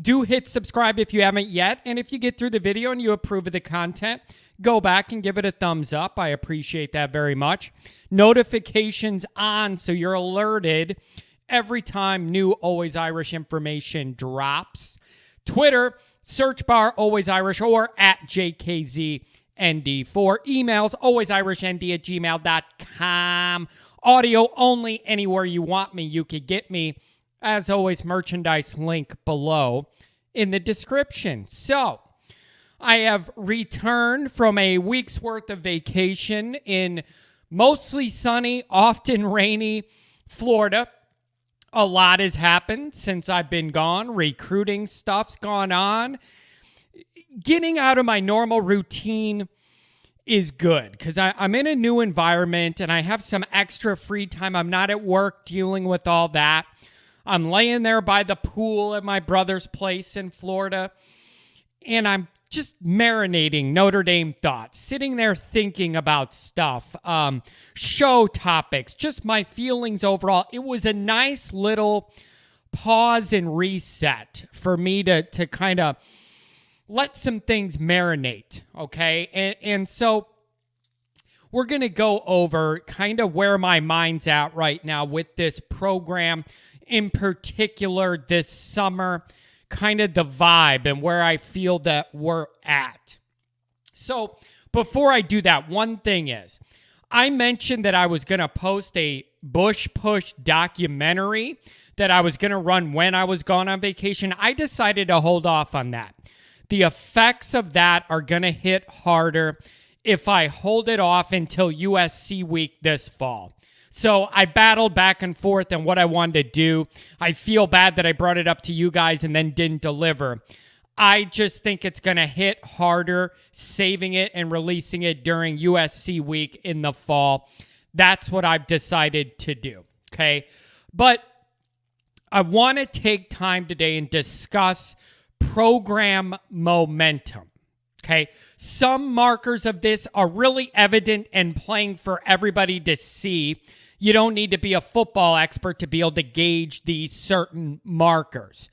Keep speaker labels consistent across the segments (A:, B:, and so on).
A: Do hit subscribe if you haven't yet. And if you get through the video and you approve of the content, go back and give it a thumbs up. I appreciate that very much. Notifications on so you're alerted every time new Always Irish information drops. Twitter, search bar Always Irish or at JKZND. For emails, alwaysirishnd@gmail.com. Audio only anywhere you want me. You could get me. As always, merchandise link below in the description. So, I have returned from a week's worth of vacation in mostly sunny, often rainy Florida. A lot has happened since I've been gone. Recruiting stuff's gone on. Getting out of my normal routine is good because I'm in a new environment and I have some extra free time. I'm not at work dealing with all that. I'm laying there by the pool at my brother's place in Florida, and I'm just marinating Notre Dame thoughts, sitting there thinking about stuff, show topics, just my feelings overall. It was a nice little pause and reset for me to kind of let some things marinate, okay? And so we're going to go over kind of where my mind's at right now with this program, in particular this summer, kind of the vibe and where I feel that we're at. So before I do that, one thing is, I mentioned that I was going to post a Bush Push documentary that I was going to run when I was gone on vacation. I decided to hold off on that. The effects of that are going to hit harder if I hold it off until USC week this fall. So I battled back and forth on what I wanted to do. I feel bad that I brought it up to you guys and then didn't deliver. I just think it's going to hit harder saving it and releasing it during USC week in the fall. That's what I've decided to do, okay? But I want to take time today and discuss program momentum, okay? Some markers of this are really evident and plain for everybody to see. You don't need to be a football expert to be able to gauge these certain markers.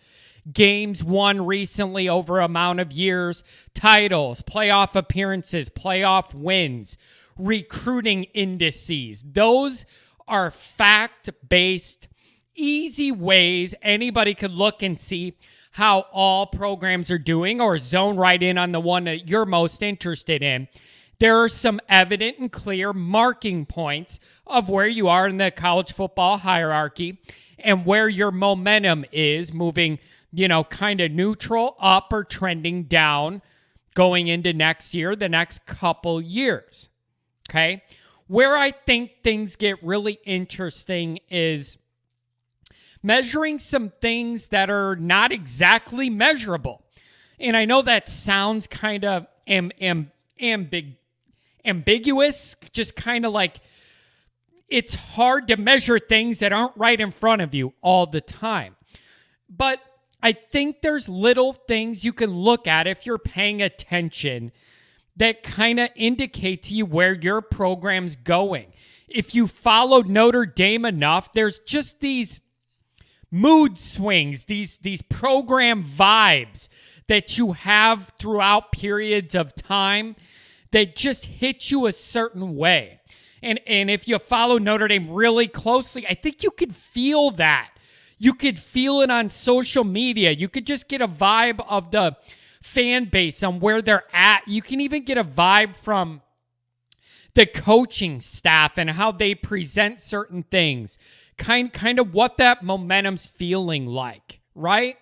A: Games won recently over amount of years, titles, playoff appearances, playoff wins, recruiting indices. Those are fact-based, easy ways anybody could look and see how all programs are doing or zone right in on the one that you're most interested in. There are some evident and clear marking points of where you are in the college football hierarchy and where your momentum is moving, kind of neutral, up, or trending down going into next year, the next couple years. Okay? Where I think things get really interesting is measuring some things that are not exactly measurable. And I know that sounds kind of ambiguous, just kind of like it's hard to measure things that aren't right in front of you all the time. But I think there's little things you can look at if you're paying attention that kind of indicate to you where your program's going. If you followed Notre Dame enough, there's just these mood swings, these program vibes that you have throughout periods of time that just hit you a certain way. And if you follow Notre Dame really closely, I think you could feel that. You could feel it on social media. You could just get a vibe of the fan base on where they're at. You can even get a vibe from the coaching staff and how they present certain things. Kind of what that momentum's feeling like, right?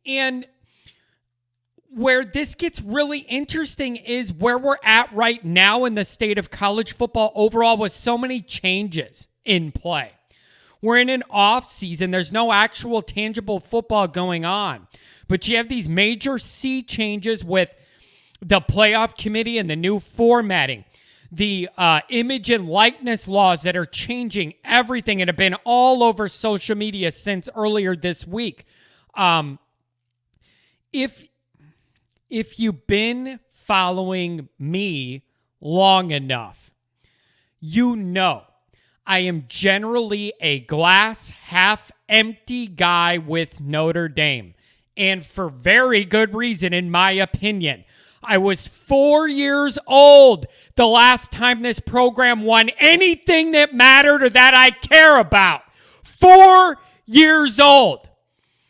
A: And where this gets really interesting is where we're at right now in the state of college football overall with so many changes in play. We're in an off season. There's no actual tangible football going on. But you have these major sea changes with the playoff committee and the new formatting. The image and likeness laws that are changing everything and have been all over social media since earlier this week. If you've been following me long enough, you know I am generally a glass half empty guy with Notre Dame. and for very good reason, in my opinion. I was 4 years old the last time this program won anything that mattered or that I care about. 4 years old.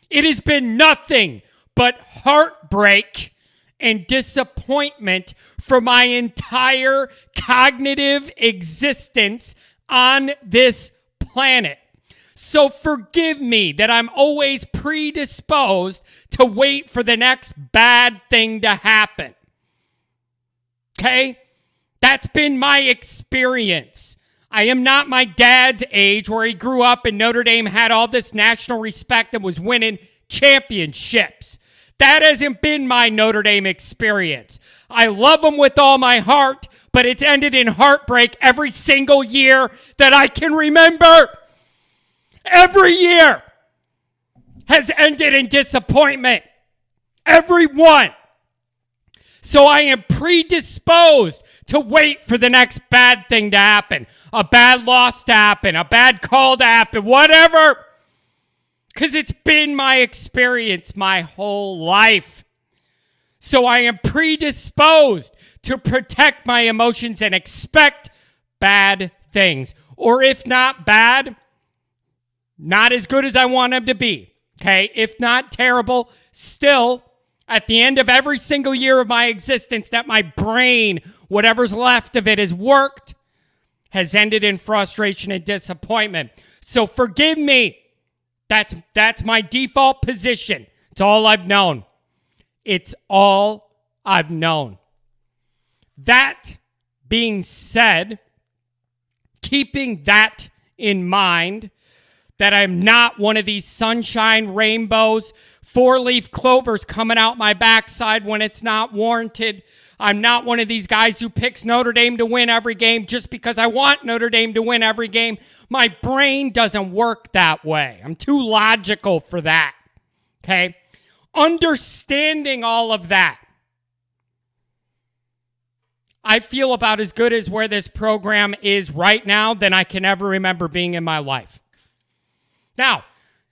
A: It has been nothing but heartbreak and disappointment for my entire cognitive existence on this planet. So forgive me that I'm always predisposed to wait for the next bad thing to happen. Okay? That's been my experience. I am not my dad's age where he grew up and Notre Dame had all this national respect and was winning championships. That hasn't been my Notre Dame experience. I love them with all my heart, but it's ended in heartbreak every single year that I can remember. Every year has ended in disappointment. Every one. So I am predisposed to wait for the next bad thing to happen. A bad loss to happen. A bad call to happen. Whatever. Because it's been my experience my whole life. So I am predisposed to protect my emotions and expect bad things. Or if not bad, not as good as I want them to be. Okay? If not terrible, still, at the end of every single year of my existence, that my brain, whatever's left of it, has worked, has ended in frustration and disappointment. So forgive me. That's my default position. It's all I've known. It's all I've known. That being said, keeping that in mind, that I'm not one of these sunshine rainbows, four-leaf clovers coming out my backside when it's not warranted. I'm not one of these guys who picks Notre Dame to win every game just because I want Notre Dame to win every game. My brain doesn't work that way. I'm too logical for that. Okay? Understanding all of that, I feel about as good as where this program is right now than I can ever remember being in my life. Now,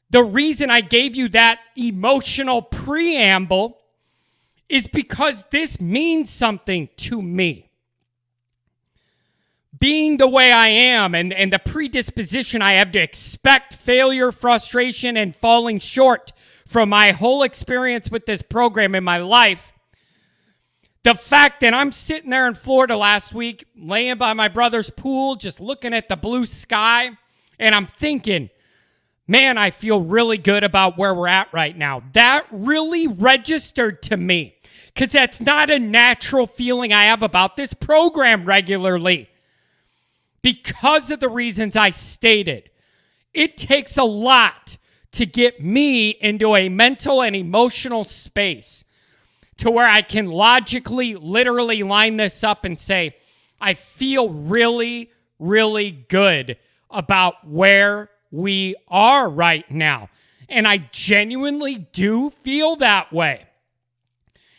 A: the reason I gave you that emotional preamble is because this means something to me. Being the way I am and the predisposition I have to expect failure, frustration, and falling short from my whole experience with this program in my life, the fact that I'm sitting there in Florida last week, laying by my brother's pool, just looking at the blue sky, and I'm thinking, man, I feel really good about where we're at right now. That really registered to me because that's not a natural feeling I have about this program regularly. Because of the reasons I stated, it takes a lot to get me into a mental and emotional space to where I can logically, literally line this up and say, I feel really, really good about where we are right now. And I genuinely do feel that way.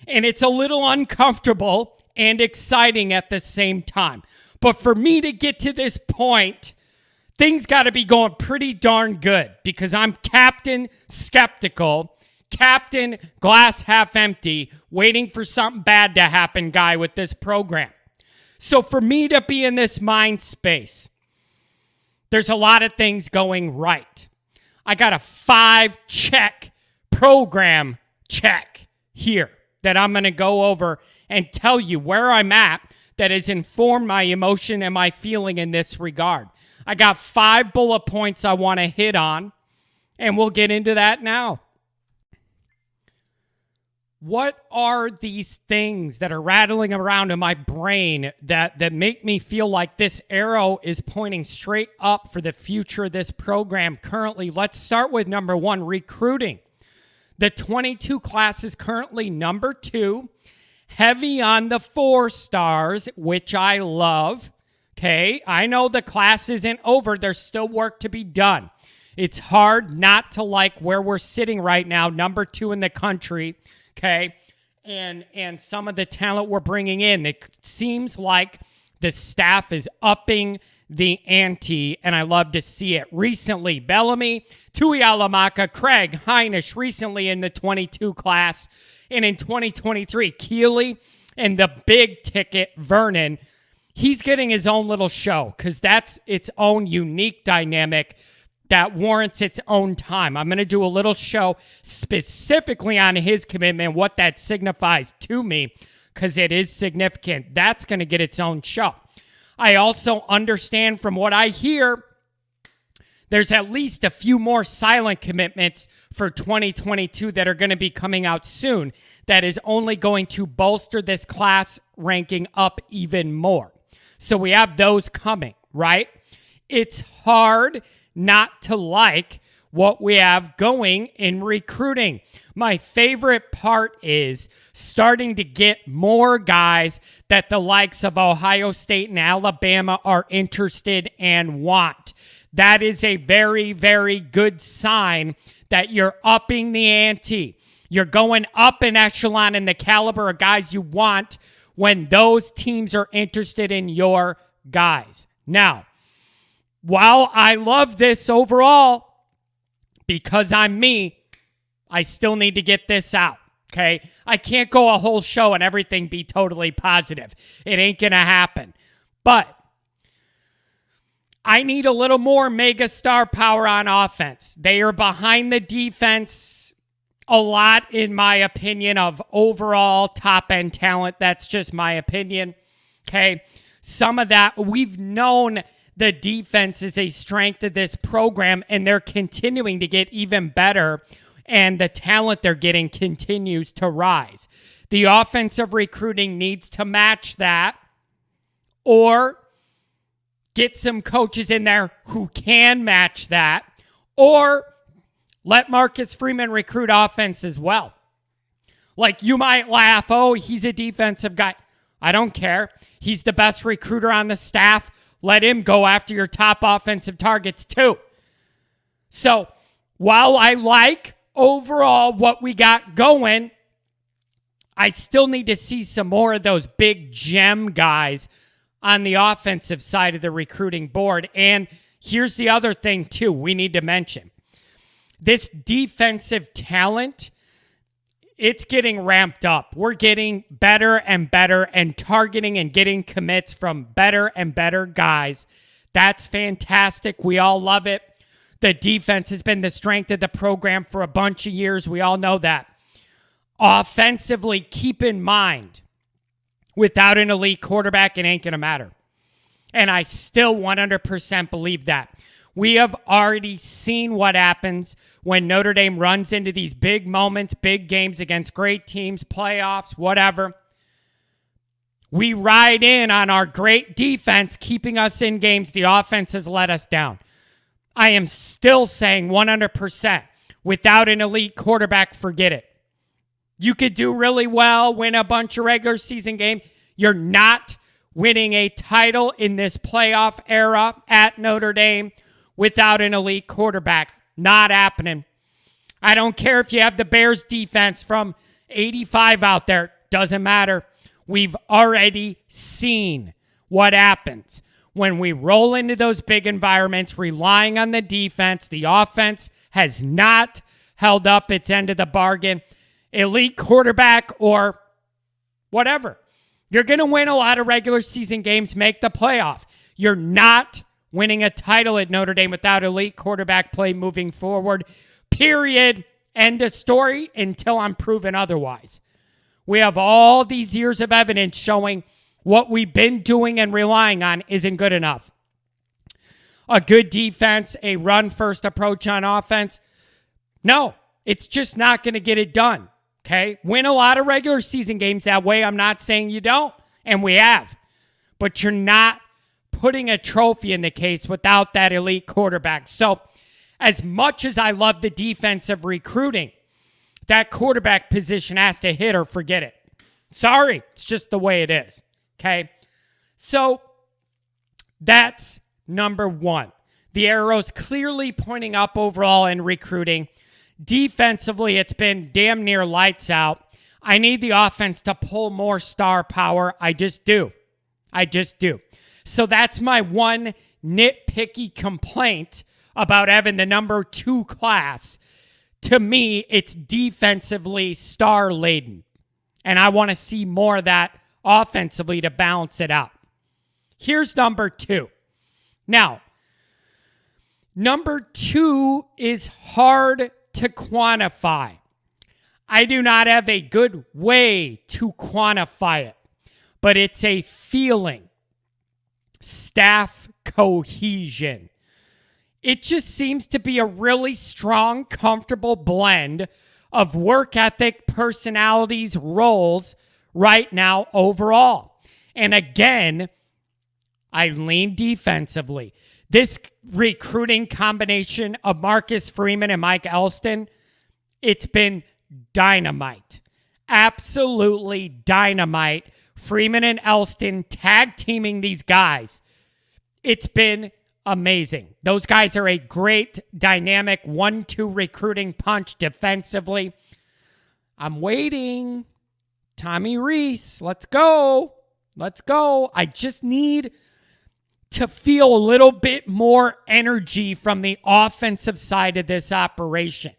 A: And it's a little uncomfortable and exciting at the same time. But for me to get to this point, things got to be going pretty darn good because I'm Captain Skeptical, Captain Glass Half Empty, waiting for something bad to happen guy with this program. So for me to be in this mind space, there's a lot of things going right. I got a 5-check program check here that I'm going to go over and tell you where I'm at that has informed my emotion and my feeling in this regard. I got 5 bullet points I want to hit on, and we'll get into that now. What are these things that are rattling around in my brain that make me feel like this arrow is pointing straight up for the future of this program currently? Let's start with number 1, recruiting. The 22 class is currently number 2, heavy on the 4 stars, which I love. Okay, I know the class isn't over. There's still work to be done. It's hard not to like where we're sitting right now, number 2 in the country. Okay, and some of the talent we're bringing in. It seems like the staff is upping the ante, and I love to see it. Recently, Bellamy, Tuihalamaka, Craig, Heinisch, recently in the 22 class, and in 2023, Keeley and the big ticket, Vernon. He's getting his own little show because that's its own unique dynamic that warrants its own time. I'm going to do a little show specifically on his commitment, what that signifies to me, because it is significant. That's going to get its own show. I also understand from what I hear, there's at least a few more silent commitments for 2022 that are going to be coming out soon that is only going to bolster this class ranking up even more. So we have those coming, right? It's hard not to like what we have going in recruiting. My favorite part is starting to get more guys that the likes of Ohio State and Alabama are interested and want. That is a very, very good sign that you're upping the ante. You're going up an echelon in the caliber of guys you want when those teams are interested in your guys. Now, while I love this overall, because I'm me, I still need to get this out, okay? I can't go a whole show and everything be totally positive. It ain't going to happen. But I need a little more mega star power on offense. They are behind the defense a lot, in my opinion, of overall top-end talent. That's just my opinion, okay? Some of that, we've known the defense is a strength of this program, and they're continuing to get even better, and the talent they're getting continues to rise. The offensive recruiting needs to match that, or get some coaches in there who can match that, or let Marcus Freeman recruit offense as well. Like, you might laugh, oh, he's a defensive guy. I don't care. He's the best recruiter on the staff. Let him go after your top offensive targets too. So while I like overall what we got going, I still need to see some more of those big gem guys on the offensive side of the recruiting board. And here's the other thing too we need to mention. This defensive talent, it's getting ramped up. We're getting better and better and targeting and getting commits from better and better guys. That's fantastic. We all love it. The defense has been the strength of the program for a bunch of years. We all know that. Offensively, keep in mind, without an elite quarterback, it ain't going to matter. And I still 100% believe that. We have already seen what happens when Notre Dame runs into these big moments, big games against great teams, playoffs, whatever. We ride in on our great defense, keeping us in games. The offense has let us down. I am still saying 100%, without an elite quarterback, forget it. You could do really well, win a bunch of regular season games. You're not winning a title in this playoff era at Notre Dame without an elite quarterback. Not happening. I don't care if you have the Bears defense from 85 out there. Doesn't matter. We've already seen what happens when we roll into those big environments, relying on the defense. The offense has not held up its end of the bargain. Elite quarterback or whatever. You're going to win a lot of regular season games, make the playoff. You're not winning a title at Notre Dame without elite quarterback play moving forward. Period. End of story until I'm proven otherwise. We have all these years of evidence showing what we've been doing and relying on isn't good enough. A good defense, a run-first approach on offense. No, it's just not going to get it done. Okay? Win a lot of regular season games that way. I'm not saying you don't, and we have. But you're not putting a trophy in the case without that elite quarterback. So as much as I love the defensive recruiting, that quarterback position has to hit or forget it. Sorry, it's just the way it is. Okay? So that's number one. The arrow's clearly pointing up overall in recruiting. Defensively, it's been damn near lights out. I need the offense to pull more star power. I just do. So that's my one nitpicky complaint about having the number 2 class, to me, it's defensively star-laden. And I want to see more of that offensively to balance it out. Here's number 2. Now, number 2 is hard to quantify. I do not have a good way to quantify it, but it's a feeling. Staff cohesion. It just seems to be a really strong, comfortable blend of work ethic, personalities, roles right now overall. And again, I lean defensively. This recruiting combination of Marcus Freeman and Mike Elston, it's been dynamite. Absolutely dynamite. Freeman and Elston tag teaming these guys. It's been amazing. Those guys are a great dynamic 1-2 recruiting punch defensively. I'm waiting. Tommy Reese, let's go. Let's go. I just need to feel a little bit more energy from the offensive side of this operation.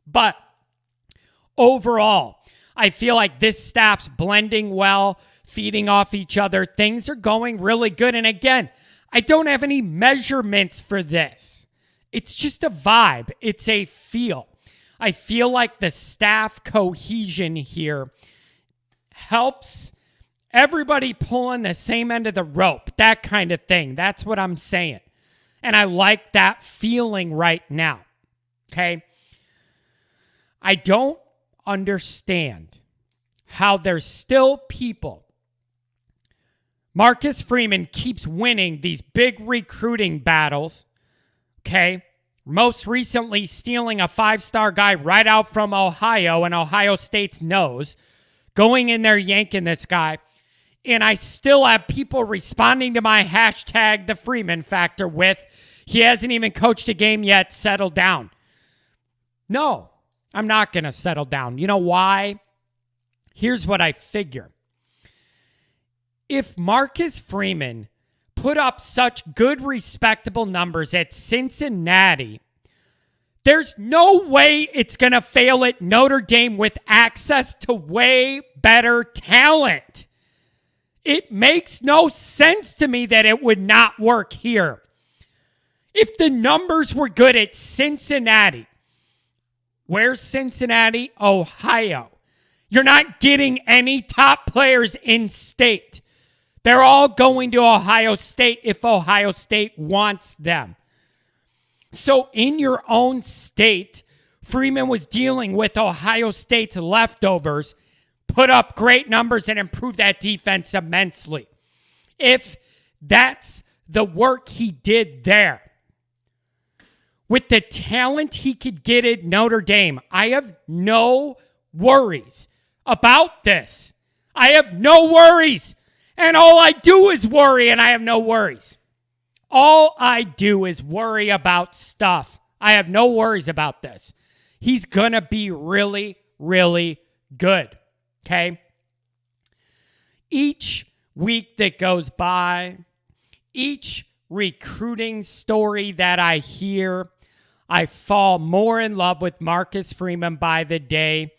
A: But overall, I feel like this staff's blending well, feeding off each other. Things are going really good. And again, I don't have any measurements for this. It's just a vibe. It's a feel. I feel like the staff cohesion here helps everybody pulling the same end of the rope, that kind of thing. That's what I'm saying. And I like that feeling right now. Okay? I don't understand how there's still people. Marcus Freeman keeps winning these big recruiting battles, okay? Most recently stealing a 5-star guy right out from Ohio and Ohio State's nose, going in there yanking this guy, and I still have people responding to my hashtag, the Freeman factor, with, he hasn't even coached a game yet, settle down. No, I'm not going to settle down. You know why? Here's what I figure. If Marcus Freeman put up such good, respectable numbers at Cincinnati, there's no way it's going to fail at Notre Dame with access to way better talent. It makes no sense to me that it would not work here. If the numbers were good at Cincinnati, where's Cincinnati? Ohio. You're not getting any top players in state. They're all going to Ohio State if Ohio State wants them. So in your own state, Freeman was dealing with Ohio State's leftovers, put up great numbers, and improved that defense immensely. If that's the work he did there, with the talent he could get at Notre Dame, I have no worries about this. I have no worries. And all I do is worry, and I have no worries. All I do is worry about stuff. I have no worries about this. He's going to be really, really good. Okay? Each week that goes by, each recruiting story that I hear, I fall more in love with Marcus Freeman by the day.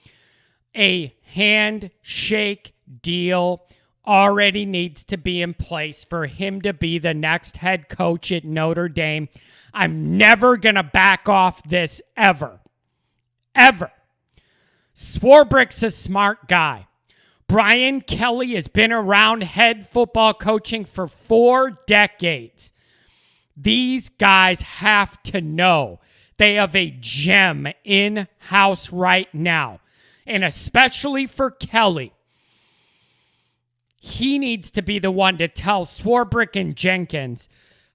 A: A handshake deal already needs to be in place for him to be the next head coach at Notre Dame. I'm never going to back off this ever. Ever. Swarbrick's a smart guy. Brian Kelly has been around head football coaching for 4 decades. These guys have to know they have a gem in-house right now. And especially for Kelly, he needs to be the one to tell Swarbrick and Jenkins,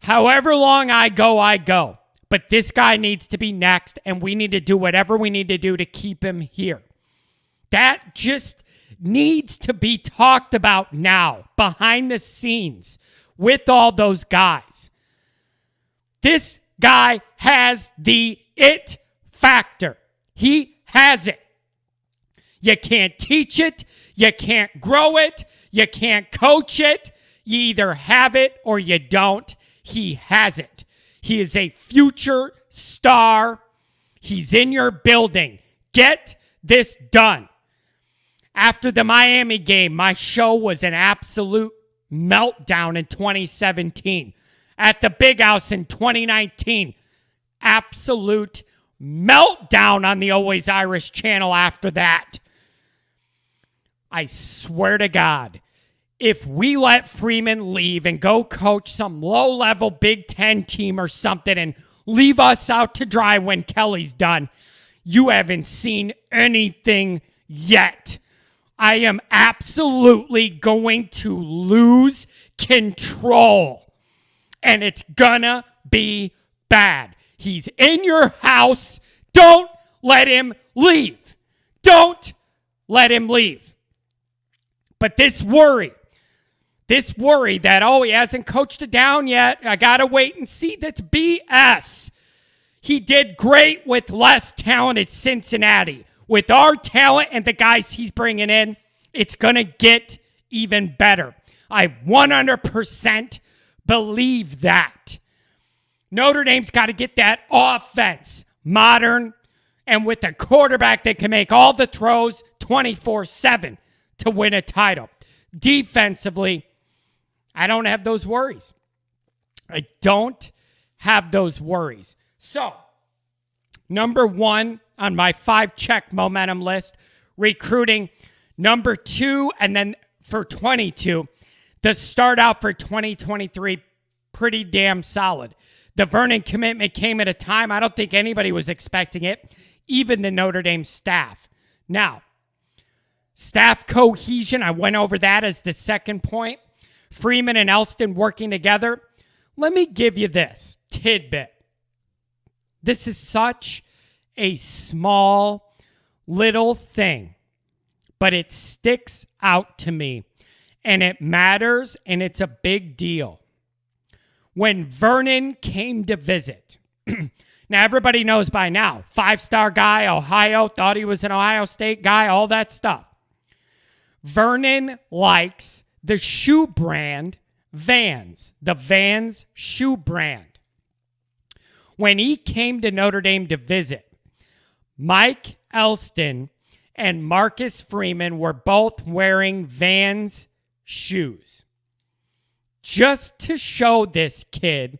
A: however long I go. But this guy needs to be next, and we need to do whatever we need to do to keep him here. That just needs to be talked about now, behind the scenes, with all those guys. This guy has the it factor. He has it. You can't teach it. You can't grow it. You can't coach it. You either have it or you don't. He has it. He is a future star. He's in your building. Get this done. After the Miami game, my show was an absolute meltdown in 2017. At the Big House in 2019, absolute meltdown on the Always Irish channel after that. I swear to God, if we let Freeman leave and go coach some low-level Big Ten team or something and leave us out to dry when Kelly's done, you haven't seen anything yet. I am absolutely going to lose control. And it's gonna be bad. He's in your house. Don't let him leave. Don't let him leave. But this worry that, he hasn't coached it down yet, I gotta wait and see, that's BS. He did great with less talented Cincinnati. With our talent and the guys he's bringing in, it's gonna get even better. I 100% believe that. Notre Dame's got to get that offense modern and with a quarterback that can make all the throws 24/7 to win a title. Defensively, I don't have those worries. I don't have those worries. So, number 1 on my 5-check momentum list, recruiting. Number 2, and then for 22, the start out for 2023, pretty damn solid. The Vernon commitment came at a time I don't think anybody was expecting it, even the Notre Dame staff. Now, staff cohesion, I went over that as the second point. Freeman and Elston working together. Let me give you this tidbit. This is such a small little thing, but it sticks out to me. And it matters, and it's a big deal. When Vernon came to visit, now everybody knows by now, 5-star guy, Ohio, thought he was an Ohio State guy, all that stuff. Vernon likes the shoe brand Vans, the Vans shoe brand. When he came to Notre Dame to visit, Mike Elston and Marcus Freeman were both wearing Vans shoes. Just to show this kid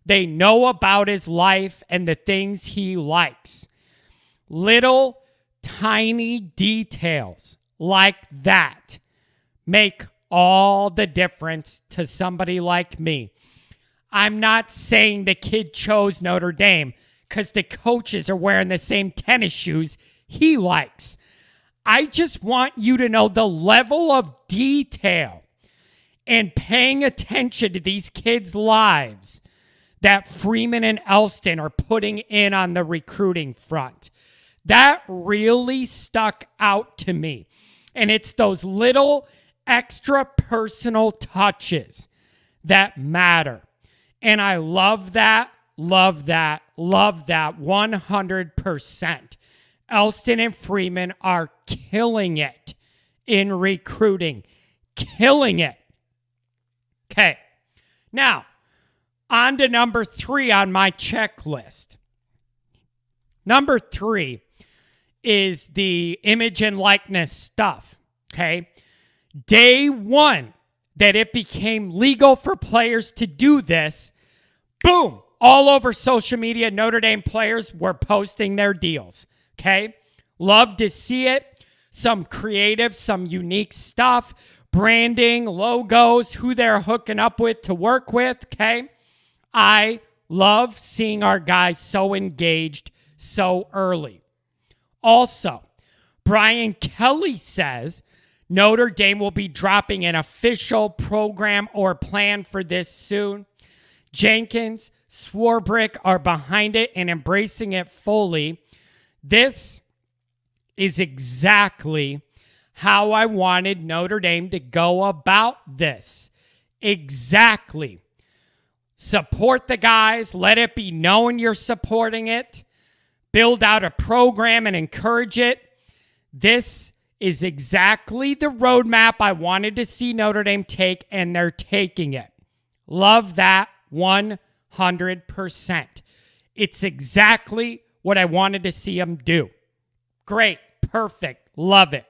A: they know about his life and the things he likes. Little tiny details like that make all the difference to somebody like me. I'm not saying the kid chose Notre Dame because the coaches are wearing the same tennis shoes he likes. I just want you to know the level of detail and paying attention to these kids' lives that Freeman and Elston are putting in on the recruiting front. That really stuck out to me. And it's those little extra personal touches that matter. And I love that 100%. Elston and Freeman are killing it in recruiting. Killing it. Okay. Now, on to number 3 on my checklist. Number 3 is the image and likeness stuff. Okay. Day 1 that it became legal for players to do this, boom, all over social media, Notre Dame players were posting their deals. Okay. Love to see it. Some creative, some unique stuff. Branding, logos, who they're hooking up with to work with, okay? I love seeing our guys so engaged so early. Also, Brian Kelly says Notre Dame will be dropping an official program or plan for this soon. Jenkins, Swarbrick are behind it and embracing it fully. This is exactly how I wanted Notre Dame to go about this. Exactly. Support the guys. Let it be known you're supporting it. Build out a program and encourage it. This is exactly the roadmap I wanted to see Notre Dame take, and they're taking it. Love that. 100%. It's exactly what I wanted to see them do. Great. Perfect. Love it.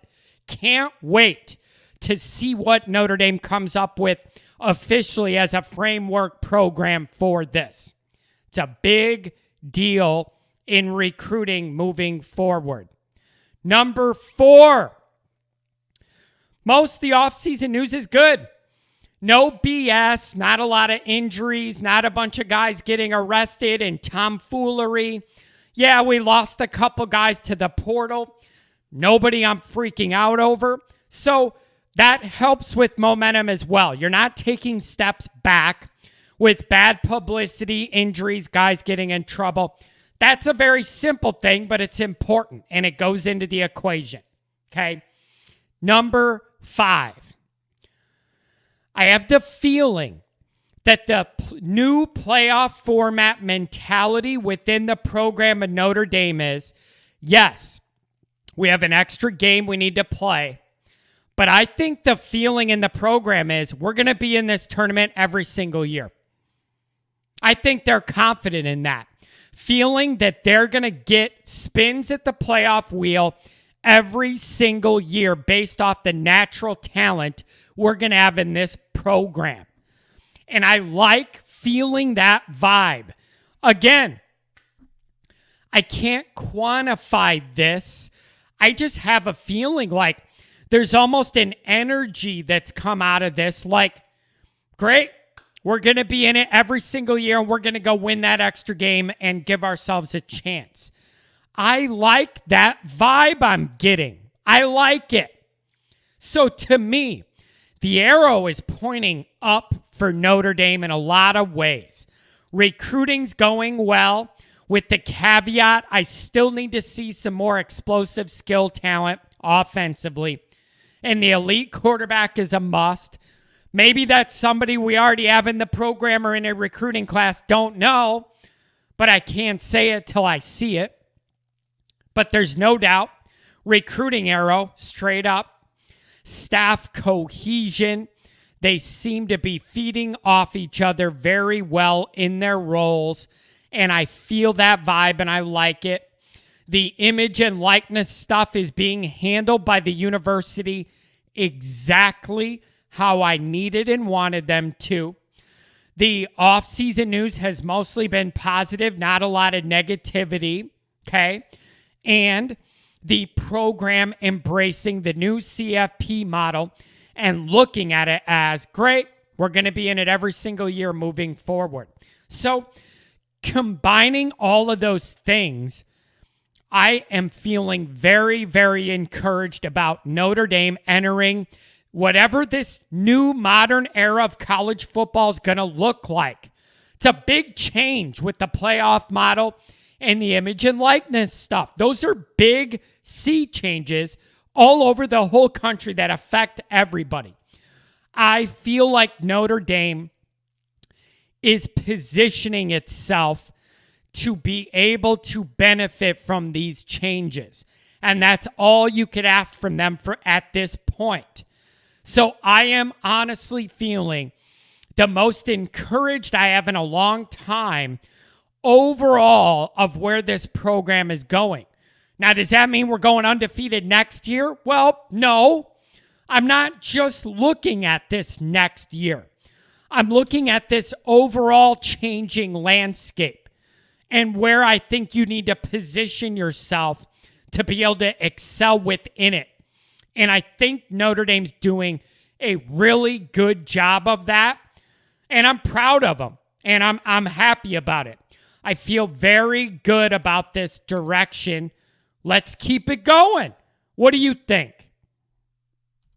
A: Can't wait to see what Notre Dame comes up with officially as a framework program for this. It's a big deal in recruiting moving forward. Number 4. Most of the offseason news is good. No BS, not a lot of injuries, not a bunch of guys getting arrested and tomfoolery. Yeah, we lost a couple guys to the portal. Nobody I'm freaking out over. So that helps with momentum as well. You're not taking steps back with bad publicity, injuries, guys getting in trouble. That's a very simple thing, but it's important, and it goes into the equation. Okay? Number 5. I have the feeling that the new playoff format mentality within the program of Notre Dame is, yes, we have an extra game we need to play, but I think the feeling in the program is we're going to be in this tournament every single year. I think they're confident in that, feeling that they're going to get spins at the playoff wheel every single year based off the natural talent we're going to have in this program. And I like feeling that vibe. Again, I can't quantify this. I just have a feeling like there's almost an energy that's come out of this. Like, great, we're going to be in it every single year, and we're going to go win that extra game and give ourselves a chance. I like that vibe I'm getting. I like it. So to me, the arrow is pointing up for Notre Dame in a lot of ways. Recruiting's going well, with the caveat I still need to see some more explosive skill talent offensively. And the elite quarterback is a must. Maybe that's somebody we already have in the program or in a recruiting class. Don't know, but I can't say it till I see it. But there's no doubt, recruiting arrow, straight up. Staff cohesion. They seem to be feeding off each other very well in their roles. And I feel that vibe and I like it. The image and likeness stuff is being handled by the university exactly how I needed and wanted them to. The off-season news has mostly been positive, not a lot of negativity, okay? And the program embracing the new CFP model and looking at it as, great, we're going to be in it every single year moving forward. So combining all of those things, I am feeling very, very encouraged about Notre Dame entering whatever this new modern era of college football is going to look like. It's a big change with the playoff model and the image and likeness stuff. Those are big sea changes all over the whole country that affect everybody. I feel like Notre Dame is positioning itself to be able to benefit from these changes. And that's all you could ask from them for at this point. So I am honestly feeling the most encouraged I have in a long time overall of where this program is going. Now, does that mean we're going undefeated next year? Well, no. I'm not just looking at this next year. I'm looking at this overall changing landscape and where I think you need to position yourself to be able to excel within it. And I think Notre Dame's doing a really good job of that. And I'm proud of them. And I'm happy about it. I feel very good about this direction. Let's keep it going. What do you think?